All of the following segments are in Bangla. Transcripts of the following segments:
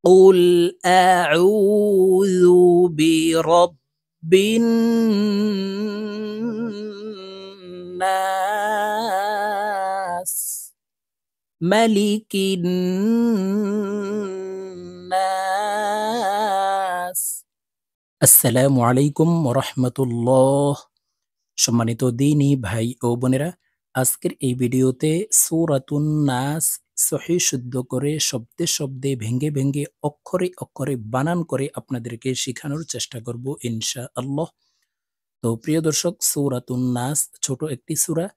قل أعوذ برب الناس ملك الناس আসসালামু আলাইকুম ওরহমতুল্লাহ। সম্মানিত দিনী ভাই ও বোনেরা, আজকের এই ভিডিওতে সূরাতুন নাস সহি শুদ্ধ করে শব্দে শব্দে ভেঙ্গে ভেঙ্গে অক্ষরে অক্ষরে বানান করে আপনাদেরকে শেখানোর চেষ্টা করব ইনশাআল্লাহ। তো প্রিয় দর্শক, সূরাতুন নাস ছোট একটি সূরা।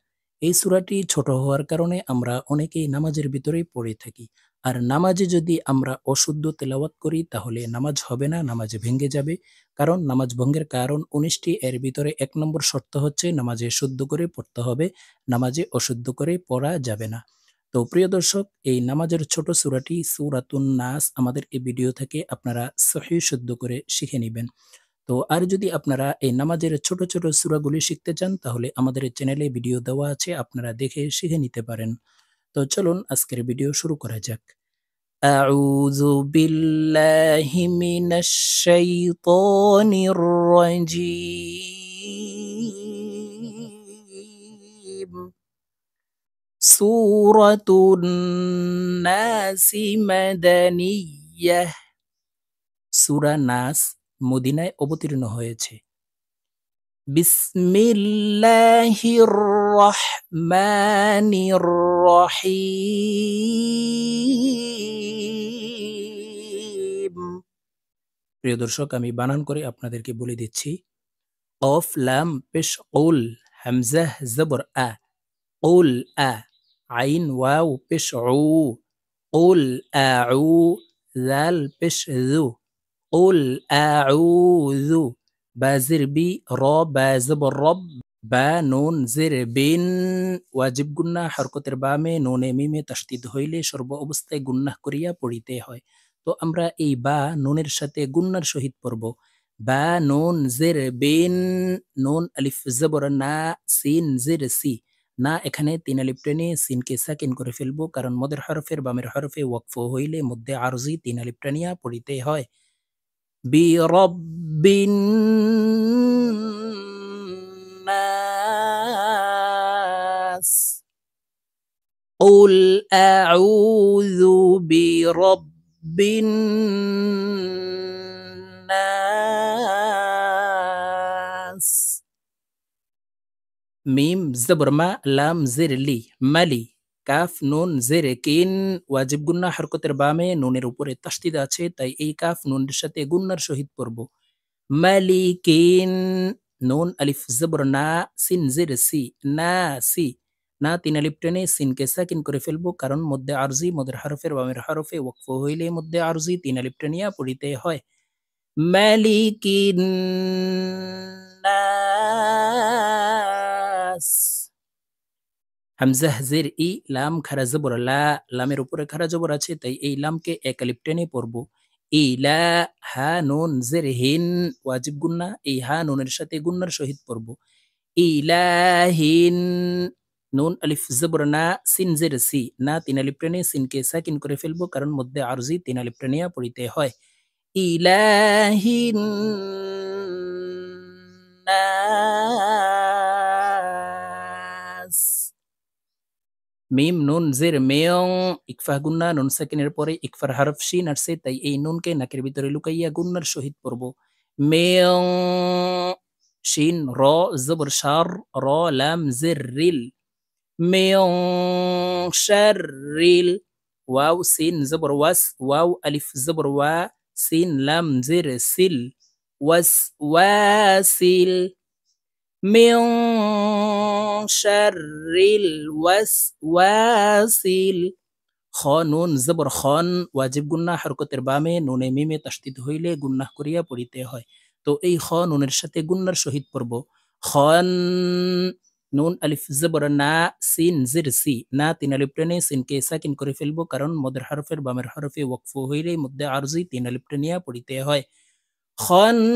এই সূরাটি ছোট হওয়ার কারণে আমরা অনেকেই নামাজের ভিতরেই পড়ে থাকি। আর নামাজে যদি আমরা অশুদ্ধ তেলাওয়াত করি তাহলে নামাজ হবে না, নামাজ ভেঙে যাবে। কারণ নামাজ ভঙ্গের কারণ ১৯টি, এর ভিতরে ১ নম্বর শর্ত হচ্ছে নামাজে শুদ্ধ করে পড়তে হবে, নামাজে অশুদ্ধ করে পড়া যাবে না। তো প্রিয় দর্শক, এই নামাজের ছোট সূরাটি সূরাতুন নাস আমাদের এই ভিডিও থেকে আপনারা সহিহ শুদ্ধ করে শিখে নিবেন। তো আর যদি আপনারা এই নামাজের ছোট ছোট সূরাগুলি শিখতে চান তাহলে আমাদের এই চ্যানেলে ভিডিও দেওয়া আছে, আপনারা দেখে শিখে নিতে পারেন। তো চলুন আজকের ভিডিও শুরু করা যাক। আউযু বিল্লাহি মিনাশ শাইতানির রাজিম। সূরাতুন নাসি মাদানিয়াহ। সূরা নাস মদিনায় অবতীর্ণ হয়েছে। বিসমিল্লাহির রহমানির রহিম। প্রিয় দর্শক, আমি বানান করে আপনাদেরকে বলে দিচ্ছি। কফ লাম পেশ কুল, হামজাহ জবর আ, কুল আ, আইন ওয়াও পেশ উ, কুল আউ, জাল পেশ জু, কুল আউযু, বা জির বি, র বা জবর রব, বা নুন জের বিন, ওয়াজিব গুন্না হরকতের বামে নুনে মিমে তাসদিদ হইলে সর্ব অবস্থায় গুন্নাহ করিয়া পড়িতে হয়। তো আমরা এই বা নুনের সাথে গুন্নার সহিত পড়ব। বা নুন জের বিন, নুন আলিফ জবর না, সিন জের সি, না এখানে ৩ আলিফ টেনে সিনকে সাকিন করে ফেলবো, কারণ মদের হরফের বামের হরফে ওয়াকফ হইলে মধ্যে আরজি ৩ আলিফ টানিয়া পড়িতে হয়। বিরব্বিন নাস, قل أعوذ برب الناس। মিম জবর মা, লাম জের লি, মালি, কাফ নুন জের কিন, ওয়াজিব গুন্না হরকতের বামে নুনের উপরে তাসদিদ আছে, তাই এই কাফ নুনের সাথে গুন্নার সহিত পড়ব। মালিকিন, নুন আলিফ জবর না, সিন জের সি, না সি, না ৩ আলিফ টেনে সিনকে সাকিন করে ফেলবো, কারণ মধ্যে আরজি মদের হরফের বামের হরফে ওয়াকফ হইলে মধ্যে আরজি ৩ আলিফ টেনিয়া পড়িতে হয়। মালিকিন নাস। হামজাহ জের ই, লাম খারা জবর লা, লামের উপরে খারা জবর আছে, তাই এই লামকে ১ আলিফ টেনে পড়ব। ইলা, হা নুন জের হিন, ওয়াজিব গুন্না, এই হা নুনের সাথে গুন্নার সহিত পড়ব। ইলাহিন, নুন আলিফ জবর না, সিন জের সি, না ৩ আলিফ টেনে সিনকে সাকিন করে ফেলবো, কারণ মধ্যে আরজি ৩ আলিফ টেনিয়া পড়িতে হয়। ইলাহিন নাস। মিম নুন জের মেয়ং, ইকফা গুন্না, নুন সাকিনের পরে ইকফার হরফ শিন আসছে, তাই এই নুনকে নাকের ভিতরে লুকাইয়া গুন্নার সহিত পড়ব। মেয়ং, শিন র জবর শার, র লাম জের রিল, মেয়ং শাররিল, ওয়াও সিন জবর ওয়াস, ওয়াও আলিফ জবর ওয়া, সিন লাম জের সিল, ওয়াস ওয়াসিল, মিন শাররিল ওয়াসওয়াসিল। খ নুন জবর খন, ওয়াজিব গুন্না হরকতের বামে নুনে মিমে তাসদিদ হইলে গুন্নাহ করিয়া পড়িতে হয়। তো এই খ নুনের সাথে গুন্নার সহিত পড়ব। খন, নুন আলিফ জবর না, সিন জের সি, না ৩ আলিফ টেনে সিনকে সাকিন করে ফেলবো, কারণ মদের হরফের বামের হরফে ওয়াকফ হইলে মধ্যে আরজি ৩ আলিফ টেনিয়া পড়িতে হয়। খন্নাস।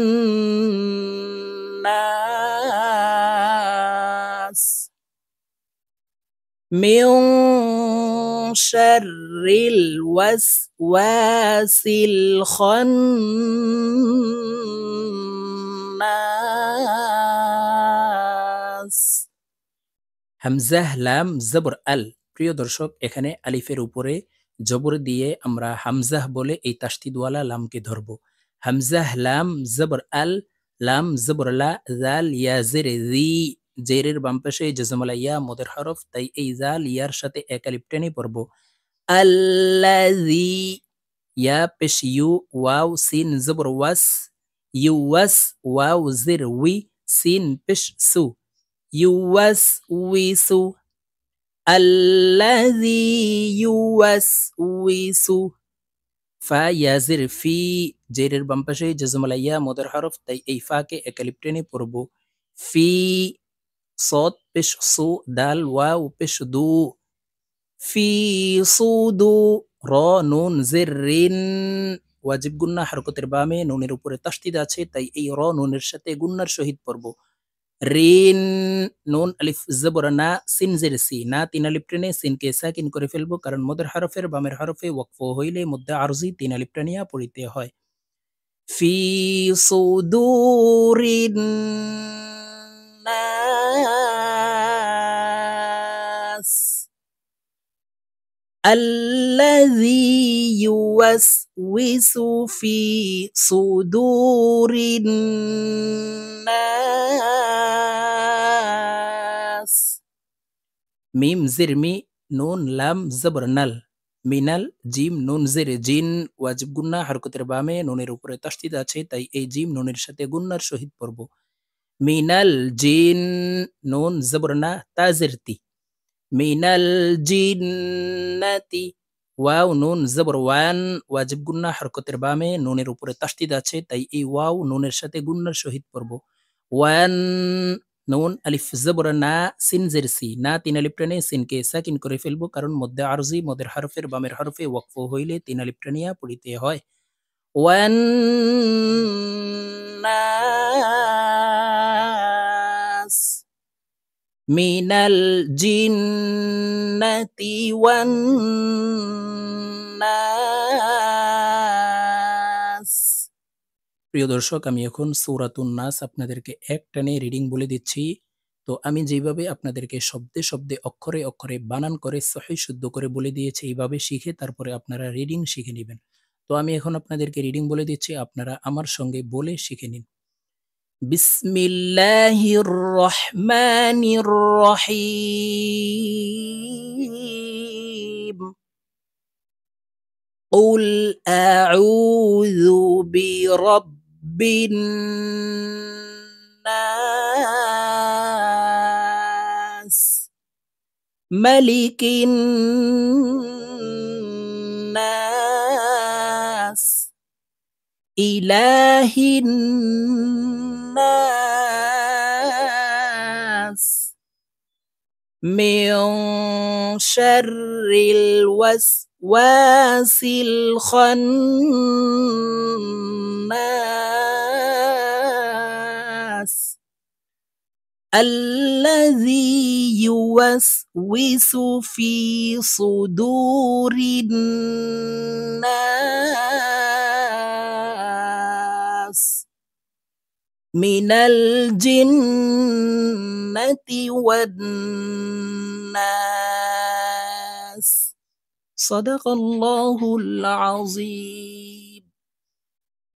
من شر الوسواس الخناس হামজাহ লাম জবর আল। প্রিয় দর্শক, এখানে আলিফের উপরে জবর দিয়ে আমরা হামজাহ বলে এই তাসদিদওয়ালা লামকে ধরব। হামজাহ লাম জবর আল, লাম জবর লা, জাল ইয়া জের জি, জেরের বাম পাশে জজমলা ইয়া মদের হরফ, তাই এই জাল ইয়ার সাথে এক আলিফ টেনে পড়ব। আল্লাযী, ইয়া পেশ ইউ, ওয়াও সিন জবর ওয়াস, ইউ ওয়াস, ওয়াও জের উই, সিন পেশ সু, ইউওয়াসউইসু, আল্লাযী ইউওয়াসউইসু। ফা ইয়া জের ফি, জেরের বাম পাশে জজমলা ইয়া মদের হরফ, তাই এই ফাকে এক আলিফ টেনে পড়ব। ফি, সদ পেশ সু, দাল ওয়াও পেশ দু, ফি সুদু, র নুন জের রিন, ওয়াজিব গুন্না হরকতের বামে নুনের উপরে তাসদিদ আছে, তাই এই র নুনের সাথে গুন্নার সহিত পড়ব। রিন, নুন আলিফ জবর না, সিন জের সি, না তিন আলিফ টেনে সিনকে সাকিন করে ফেলবো, কারণ মদের হরফের বামের হরফে ওয়াকফ হইলে মধ্যে আরজি তিন আলিফ টানিয়া পড়িতে হয়। ফি সুদুরিন নাস, আল্লাযী ইউওয়াসউইসু ফি সুদুরিন নাস। মিম জের মি, নুন লাম জবর নাল, মিনাল, জিম নুন জের জিন, ওয়াজিব গুন্না হরকতের বামে নুনের উপরে তাসদিদ আছে, তাই এই জিম নুনের সাথে গুন্নার সহিত পড়ব। মিনাল জিন, নুন জবর না, তা জের তি, মিনাল জিন্নাতি, ওয়াও নুন জবর ওয়ান, ওয়াজিব গুন্না হরকতের বামে নুনের উপরে তাসদিদ আছে, তাই এই ওয়াও নুনের সাথে গুন্নার সহিত পড়ব। ওয়ান, নুন আলিফ জবর না, সিন জের সি, না তিন আলিফ টেনে সিনকে সাকিন করে ফেলবো, কারণ মধ্যে আরজি মদের হরফের বামের হরফে ওয়াকফ হইলে তিন আলিফ টানিয়া পড়িতে হয়। ওয়ান নাস, মিনাল জিন্নাতি ওয়ান নাস। প্রিয় দর্শক, আমি এখন সূরাতুন নাস আপনাদেরকে এক টানে রিডিং বলে দিচ্ছি। তো আমি যেভাবে আপনাদেরকে শব্দে শব্দে অক্ষরে অক্ষরে বানান করে সহিহ শুদ্ধ করে বলে দিয়েছি, এইভাবে শিখে তারপরে আপনারা রিডিং শিখে নেবেন। তো আমি এখন আপনাদেরকে রিডিং বলে দিচ্ছি, আপনারা আমার সঙ্গে বলে শিখে নিন। বিসমিল্লাহির রহমানির রহিম। قل أعوذ برب الناس، ملك الناس، إله الناس، من شر الوسواس الخناس، الذي يوسوس في صدور الناس من الجنة والناس. صدق الله العظيم.